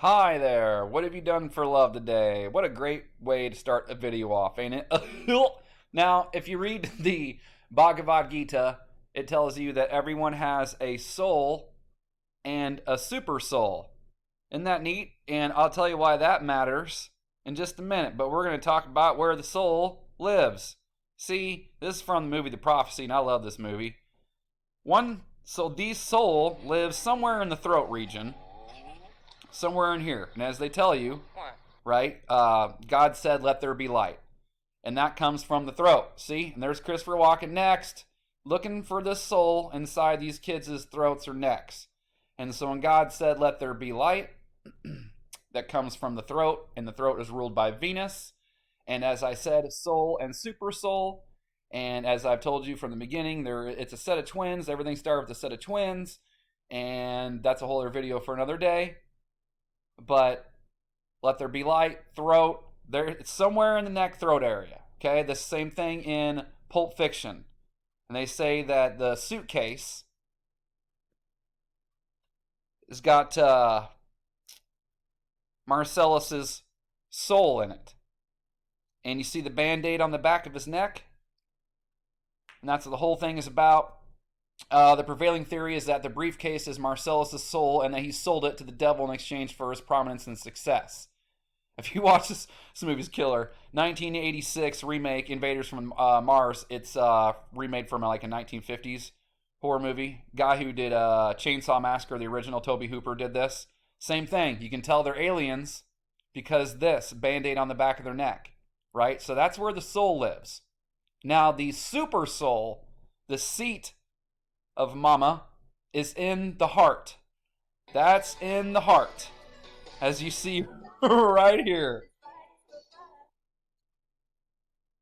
Hi there. What have you done for love today? What a great way to start a video off, ain't it? Now, if you read the Bhagavad Gita, it tells you that everyone has a soul and a super soul. Isn't that neat? And I'll tell you why that matters in just a minute. But we're going to talk about where the soul lives. See, this is from the movie The Prophecy, and I love this movie. Dee's soul lives somewhere in the throat region, somewhere in here. And as they tell you, right, God said, let there be light. And that comes from the throat. See? And there's Christopher Walken next, looking for the soul inside these kids' throats or necks. And so when God said, let there be light, that comes from the throat, and the throat is ruled by Venus. And as I said, soul and super soul. And as I've told you from the beginning, it's a set of twins. Everything started with a set of twins. And that's a whole other video for another day. But let there be light, throat, it's somewhere in the neck throat area. Okay, the same thing in Pulp Fiction. And they say that the suitcase has got Marcellus's soul in it. And you see the band-aid on the back of his neck? And that's what the whole thing is about. The prevailing theory is that the briefcase is Marcellus's soul and that he sold it to the devil in exchange for his prominence and success. If you watch this movie's killer. 1986 remake, Invaders from Mars. It's remade from like a 1950s horror movie. Guy who did Chainsaw Massacre, the original, Toby Hooper, did this. Same thing. You can tell they're aliens because this band-aid on the back of their neck, right? So that's where the soul lives. Now, the super soul, the seat of momma, is in the heart. That's in the heart, as you see right here.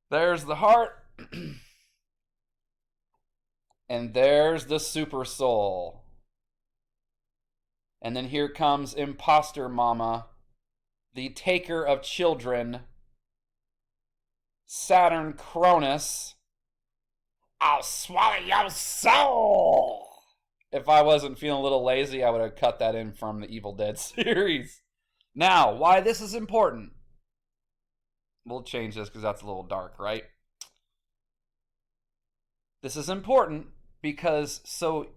There's the heart, and there's the super soul. And then here comes imposter momma, the taker of children, Saturn Cronus. I'll swallow your soul. If I wasn't feeling a little lazy, I would have cut that in from the Evil Dead series. Now, why this is important. We'll change this because that's a little dark, right? This is important because so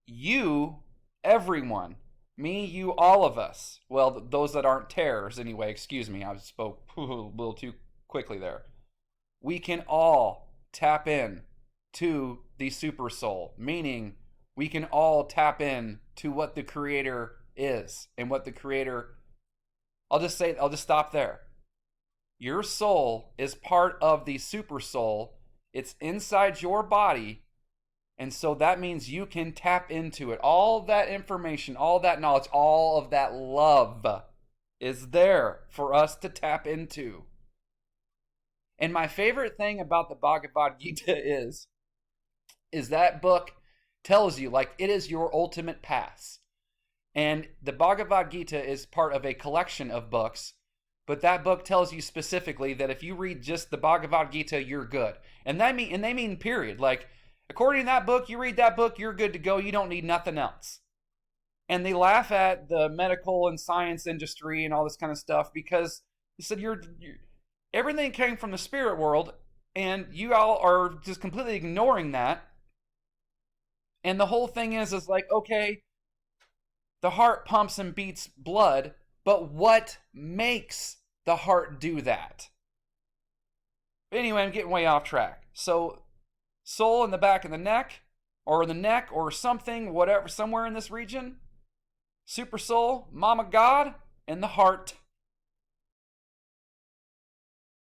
you, everyone, me, you, all of us, well, those that aren't terrors anyway, excuse me, I spoke a little too quickly there. We can all tap in to the super soul, meaning we can all tap in to what the creator is and what the creator. I'll just stop there. Your soul is part of the super soul. It's inside your body. And so that means you can tap into it. All that information, all that knowledge, all of that love is there for us to tap into. And my favorite thing about the Bhagavad Gita is that book tells you, like, it is your ultimate pass. And the Bhagavad Gita is part of a collection of books, but that book tells you specifically that if you read just the Bhagavad Gita, you're good. And they mean period. Like, according to that book, you read that book, you're good to go. You don't need nothing else. And they laugh at the medical and science industry and all this kind of stuff because they said everything came from the spirit world, and you all are just completely ignoring that. And the whole thing is like, okay, the heart pumps and beats blood, but what makes the heart do that? But anyway, I'm getting way off track. So, soul in the back of the neck, or the neck, or something, whatever, somewhere in this region. Super soul, Mama God, in the heart.